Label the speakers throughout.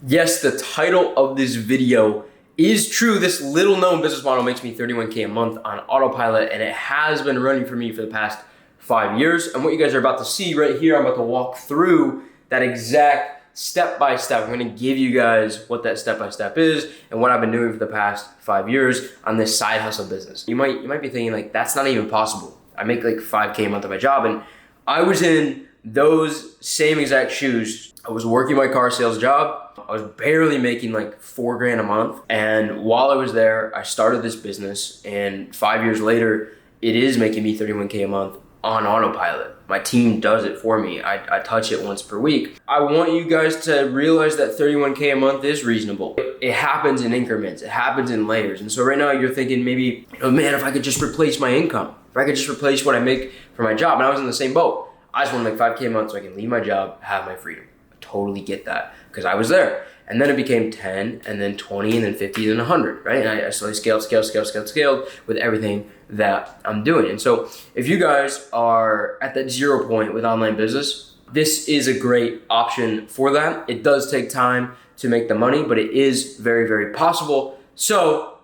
Speaker 1: Yes, the title of this video is true. This little known business model makes me 31K a month on autopilot, and it has been running for me for the past 5 years. And what you guys are about to see right here, I'm about to walk through that exact step-by-step. I'm gonna give you guys what that step-by-step is and what I've been doing for the past 5 years on this side hustle business. You might be thinking like, that's not even possible. I make like 5K a month at my job, and I was in those same exact shoes. I was working my car sales job. I was barely making like $4 grand a month. And while I was there, I started this business, and 5 years later, it is making me 31K a month on autopilot. My team does it for me. I touch it once per week. I want you guys to realize that 31K a month is reasonable. It happens in increments. It happens in layers. And so right now you're thinking maybe, oh man, if I could just replace my income, if I could just replace what I make for my job. And I was in the same boat. I just want to make 5K a month so I can leave my job, have my freedom. I totally get that because I was there. And then it became 10, and then 20, and then 50, and then 100, right? And I slowly scaled with everything that I'm doing. And so if you guys are at that 0 point with online business, this is a great option for that. It does take time to make the money, but it is very, very possible. So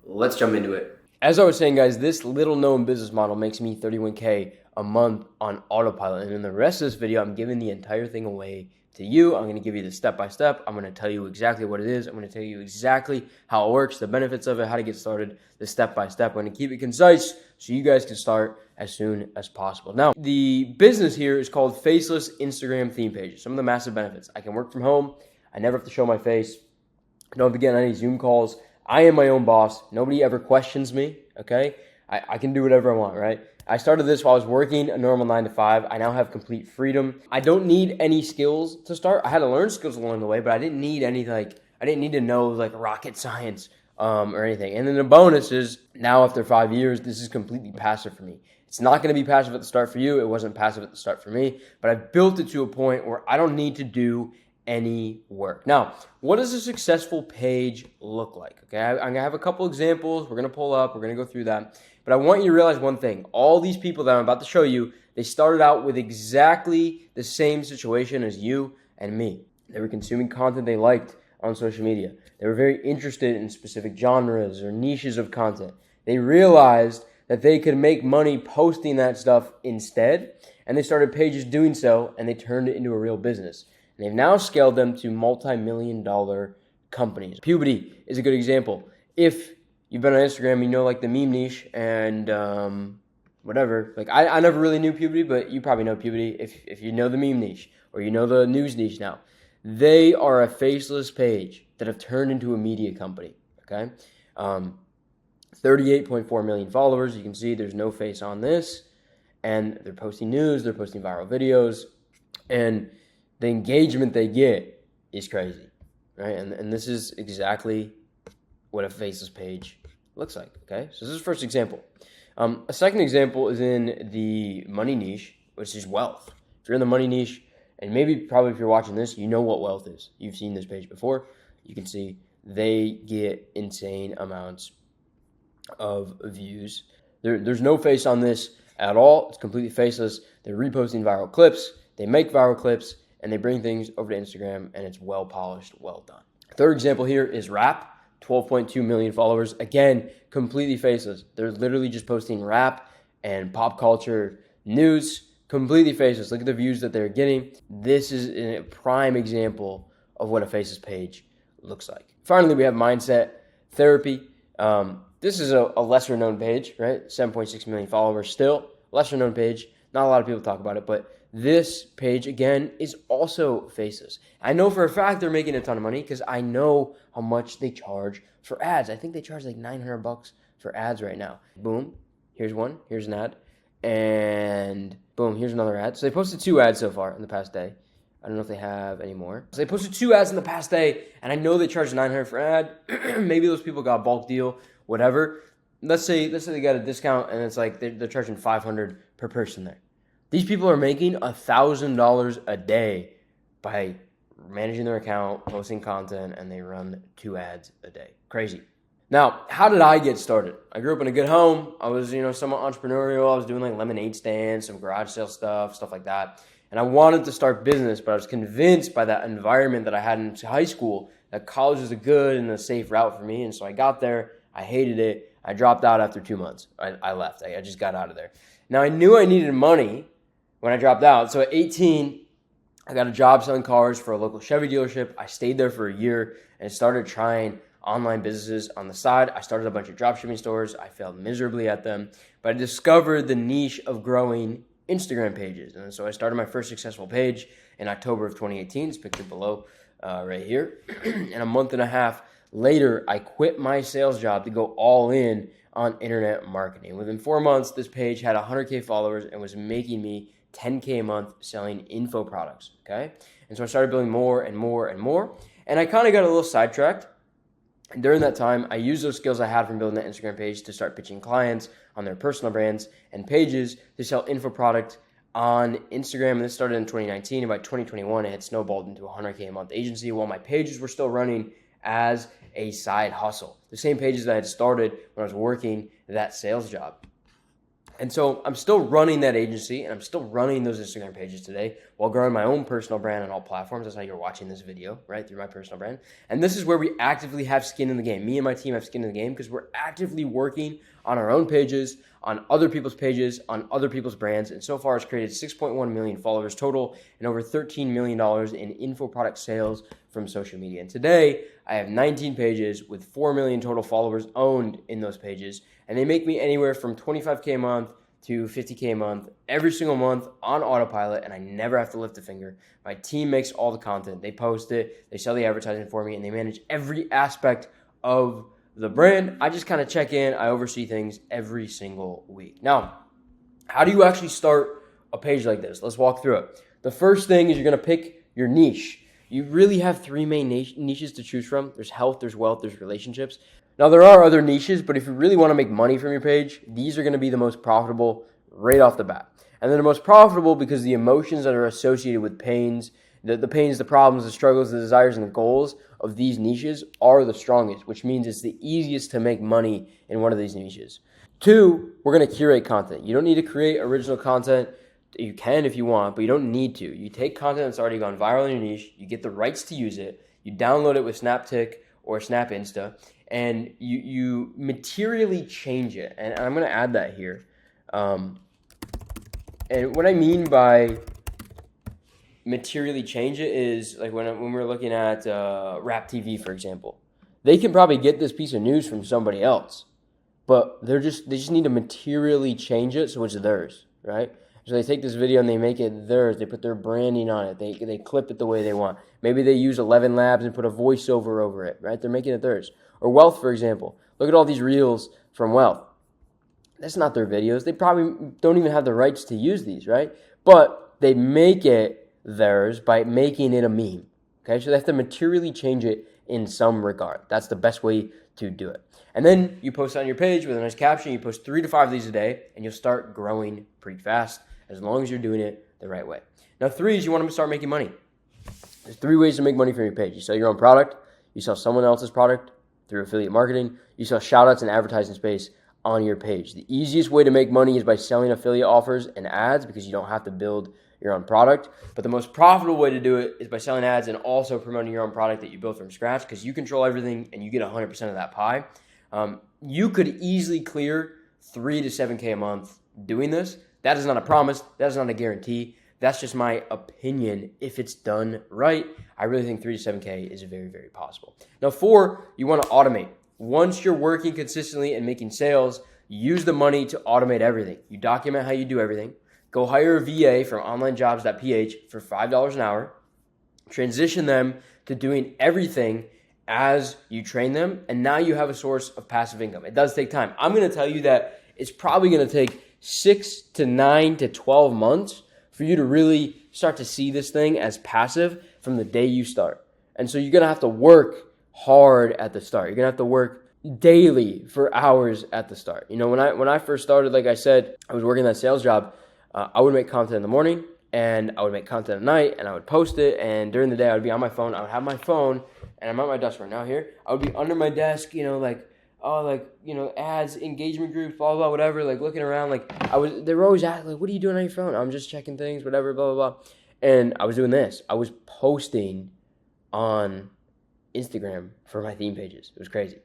Speaker 1: let's jump into it. As I was saying, guys, this little known business model makes me 31K a month on autopilot. And in the rest of this video, I'm giving the entire thing away to you. I'm going to give you the step-by-step. I'm going to tell you exactly what it is. I'm going to tell you exactly how it works, the benefits of it, how to get started, the step-by-step. I'm going to keep it concise so you guys can start as soon as possible. Now, the business here is called Faceless Instagram Theme Pages. Some of the massive benefits. I can work from home. I never have to show my face. I don't have to get on any Zoom calls. I am my own boss. Nobody ever questions me, okay? I can do whatever I want, right? I started this while I was working a normal 9 to 5. I now have complete freedom. I don't need any skills to start. I had to learn skills along the way, but I didn't need any I didn't need to know like rocket science or anything. And then the bonus is now after 5 years, this is completely passive for me. It's not going to be passive at the start for you. It wasn't passive at the start for me, but I've built it to a point where I don't need to do any work. Now, what does a successful page look like? Okay, I'm going to have a couple examples. We're going to pull up. We're going to go through that. But I want you to realize one thing. All these people that I'm about to show you, they started out with exactly the same situation as you and me. They were consuming content they liked on social media. They were very interested in specific genres or niches of content. They realized that they could make money posting that stuff instead, and they started pages doing so, and they turned it into a real business. And they've now scaled them to multi-million-dollar companies. Puberty is a good example. If you've been on Instagram, you know, like the meme niche and whatever. Like I never really knew Puberty, but you probably know Puberty if you know the meme niche or you know the news niche now. They are a faceless page that have turned into a media company, okay? 38.4 million followers. You can see there's no face on this. And they're posting news, they're posting viral videos, and the engagement they get is crazy, right? And this is exactly what a faceless page looks like, okay? So this is the first example. A second example is in the money niche, which is wealth. If you're in the money niche, and probably if you're watching this, you know what wealth is. You've seen this page before. You can see they get insane amounts of views. There's no face on this at all. It's completely faceless. They're reposting viral clips. They make viral clips, and they bring things over to Instagram, and it's well polished, well done. Third example here is rap. 12.2 million followers. Again, completely faceless. They're literally just posting rap and pop culture news, completely faceless. Look at the views that they're getting. This is a prime example of what a faceless page looks like. Finally, we have mindset therapy. This is a lesser known page, right? 7.6 million followers still. Lesser known page. Not a lot of people talk about it, but this page, again, is also faceless. I know for a fact they're making a ton of money because I know how much they charge for ads. I think they charge like $900 for ads right now. Boom, here's one, here's an ad, and boom, here's another ad. So they posted 2 ads so far in the past day. I don't know if they have any more. So they posted 2 ads in the past day, and I know they charged $900 for an ad. Maybe those people got a bulk deal, whatever. Let's say they got a discount, and it's like they're charging $500 per person there. These people are making $1,000 a day by managing their account, posting content, and they run 2 ads a day. Crazy. Now, how did I get started? I grew up in a good home. I was, somewhat entrepreneurial. I was doing like lemonade stands, some garage sale stuff like that. And I wanted to start business, but I was convinced by that environment that I had in high school that college was a good and a safe route for me. And so I got there. I hated it. I dropped out after 2 months. I left. I just got out of there. Now, I knew I needed money when I dropped out. So at 18, I got a job selling cars for a local Chevy dealership. I stayed there for a year and started trying online businesses on the side. I started a bunch of dropshipping stores. I failed miserably at them, but I discovered the niche of growing Instagram pages. And so I started my first successful page in October of 2018. It's pictured below right here. And a month and a half later, I quit my sales job to go all in on internet marketing. Within 4 months, this page had 100K followers and was making me 10K a month selling info products, okay? And so I started building more and more and more. And I kind of got a little sidetracked. And during that time, I used those skills I had from building that Instagram page to start pitching clients on their personal brands and pages to sell info product on Instagram. And this started in 2019. And by 2021, it had snowballed into a 100K a month agency while my pages were still running as a side hustle. The same pages that I had started when I was working that sales job. And so I'm still running that agency and I'm still running those Instagram pages today while growing my own personal brand on all platforms. That's how you're watching this video, right? Through my personal brand. And this is where we actively have skin in the game. Me and my team have skin in the game because we're actively working on our own pages, on other people's pages, on other people's brands. And so far it's created 6.1 million followers total and over $13 million in info product sales from social media. And today I have 19 pages with 4 million total followers owned in those pages. And they make me anywhere from 25K a month to 50K a month every single month on autopilot, and I never have to lift a finger. My team makes all the content. They post it, they sell the advertising for me, and they manage every aspect of the brand. I just kind of check in, I oversee things every single week. Now, how do you actually start a page like this? Let's walk through it. The first thing is you're going to pick your niche. You really have three main niches to choose from. There's health, there's wealth, there's relationships. Now, there are other niches, but if you really want to make money from your page, these are going to be the most profitable right off the bat. And they're the most profitable because the emotions that are associated with pains, the pains, the problems, the struggles, the desires, and the goals of these niches are the strongest, which means it's the easiest to make money in one of these niches. 2, we're going to curate content. You don't need to create original content. You can if you want, but you don't need to. You take content that's already gone viral in your niche, you get the rights to use it, you download it with SnapTik or Snap Insta, and you materially change it. And I'm going to add that here. And what I mean by materially change it is like when we're looking at Rap TV, for example. They can probably get this piece of news from somebody else, but they just need to materially change it so it's theirs, right? So they take this video and they make it theirs. They put their branding on it. They clip it the way they want. Maybe they use 11 Labs and put a voiceover over it, right? They're making it theirs. Or Wealth, for example. Look at all these reels from Wealth. That's not their videos. They probably don't even have the rights to use these, right? But they make it theirs by making it a meme, okay? So they have to materially change it in some regard. That's the best way to do it. And then you post on your page with a nice caption. You post 3 to 5 of these a day, and you'll start growing pretty fast as long as you're doing it the right way. Now, 3 is you want to start making money. There's 3 ways to make money from your page. You sell your own product. You sell someone else's product through affiliate marketing. You sell shout-outs and advertising space on your page. The easiest way to make money is by selling affiliate offers and ads because you don't have to build your own product. But the most profitable way to do it is by selling ads and also promoting your own product that you built from scratch because you control everything and you get 100% of that pie. You could easily clear 3 to 7K a month doing this. That is not a promise. That is not a guarantee. That's just my opinion. If it's done right, I really think 3 to 7K is very, very possible. Now, 4, you want to automate. Once you're working consistently and making sales, use the money to automate everything. You document how you do everything. Go hire a VA from onlinejobs.ph for $5 an hour. Transition them to doing everything as you train them, and now you have a source of passive income. It does take time. I'm going to tell you that it's probably going to take 6 to 9 to 12 months for you to really start to see this thing as passive from the day you start. And so you're going to have to work hard at the start. You're going to have to work daily for hours at the start. You know, when I first started, like I said, I was working that sales job. I would make content in the morning, and I would make content at night, and I would post it, and during the day, I would be on my phone. I would have my phone, and I'm at my desk right now here. I would be under my desk, you know, like oh, like, ads, engagement groups, blah, blah, whatever, like looking around, like they were always asking, like, what are you doing on your phone? I'm just checking things, whatever, blah, blah, blah. And I was doing this. I was posting on Instagram for my theme pages. It was crazy.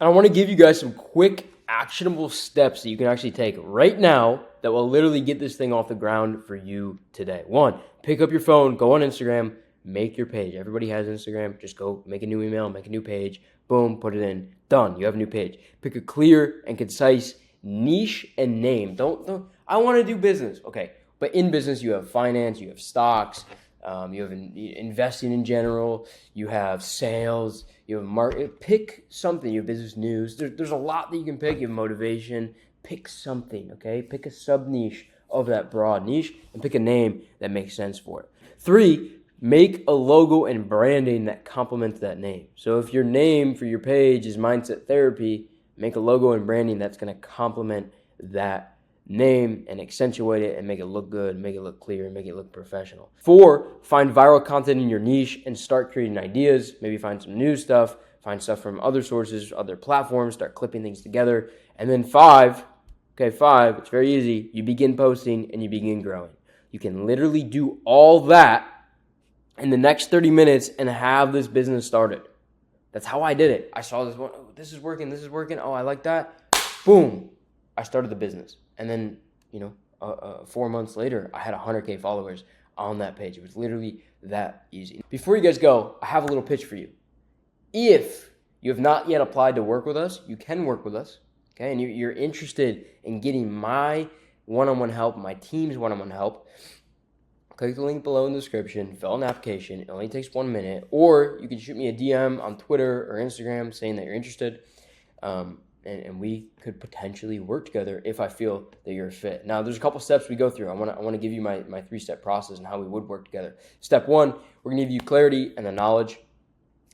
Speaker 1: And I want to give you guys some quick, actionable steps that you can actually take right now that will literally get this thing off the ground for you today. 1, pick up your phone, go on Instagram, make your page. Everybody has Instagram. Just go make a new email, make a new page, boom, put it in. Done. You have a new page. Pick a clear and concise niche and name. Don't I want to do business. Okay. But in business, you have finance, you have stocks, you have investing in general, you have sales, you have market. Pick something. You have business news. There's a lot that you can pick. You have motivation. Pick something, okay? Pick a sub-niche of that broad niche and pick a name that makes sense for it. 3, make a logo and branding that complements that name. So if your name for your page is Mindset Therapy, make a logo and branding that's going to complement that name and accentuate it and make it look good, make it look clear, and make it look professional. 4, find viral content in your niche and start creating ideas. Maybe find some new stuff, find stuff from other sources, other platforms, start clipping things together. And then 5, it's very easy. You begin posting and you begin growing. You can literally do all that in the next 30 minutes and have this business started. That's how I did it. I saw this one, oh, this is working. Oh, I like that. Boom. I started the business. And then, 4 months later, I had 100K followers on that page. It was literally that easy. Before you guys go, I have a little pitch for you. If you have not yet applied to work with us, you can work with us. Okay, and you're interested in getting my one-on-one help, my team's one-on-one help, click the link below in the description, fill an application. It only takes 1 minute. Or you can shoot me a DM on Twitter or Instagram saying that you're interested. And we could potentially work together if I feel that you're a fit. Now, there's a couple steps we go through. I want to give you my 3-step process and how we would work together. Step 1, we're going to give you clarity and the knowledge.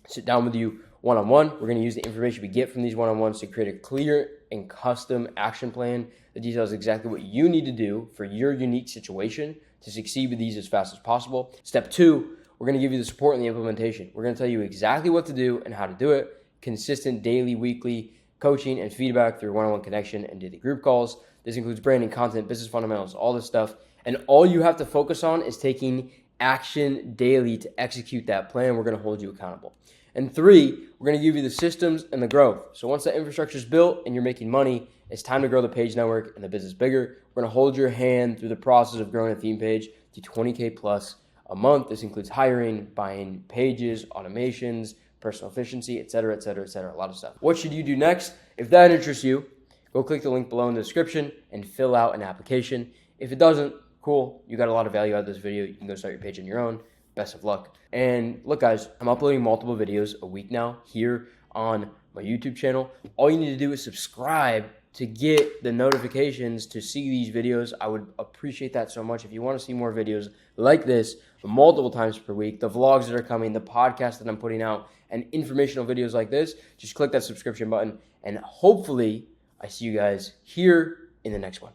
Speaker 1: Sit down with you one-on-one. We're going to use the information we get from these one-on-ones to create a clear and custom action plan that details exactly what you need to do for your unique situation to succeed with these as fast as possible. Step 2, we're going to give you the support and the implementation. We're going to tell you exactly what to do and how to do it. Consistent daily, weekly coaching and feedback through one-on-one connection and daily group calls. This includes branding, content, business fundamentals, all this stuff. And all you have to focus on is taking action daily to execute that plan. We're going to hold you accountable. And 3, we're going to give you the systems and the growth. So once that infrastructure is built and you're making money, it's time to grow the page network and the business bigger. We're going to hold your hand through the process of growing a theme page to 20K plus a month. This includes hiring, buying pages, automations, personal efficiency, et cetera, a lot of stuff. What should you do next? If that interests you, go click the link below in the description and fill out an application. If it doesn't, cool, you got a lot of value out of this video. You can go start your page on your own. Best of luck. And look, guys, I'm uploading multiple videos a week now here on my YouTube channel. All you need to do is subscribe to get the notifications to see these videos. I would appreciate that so much. If you want to see more videos like this multiple times per week, the vlogs that are coming, the podcast that I'm putting out, and informational videos like this, just click that subscription button. And hopefully I see you guys here in the next one.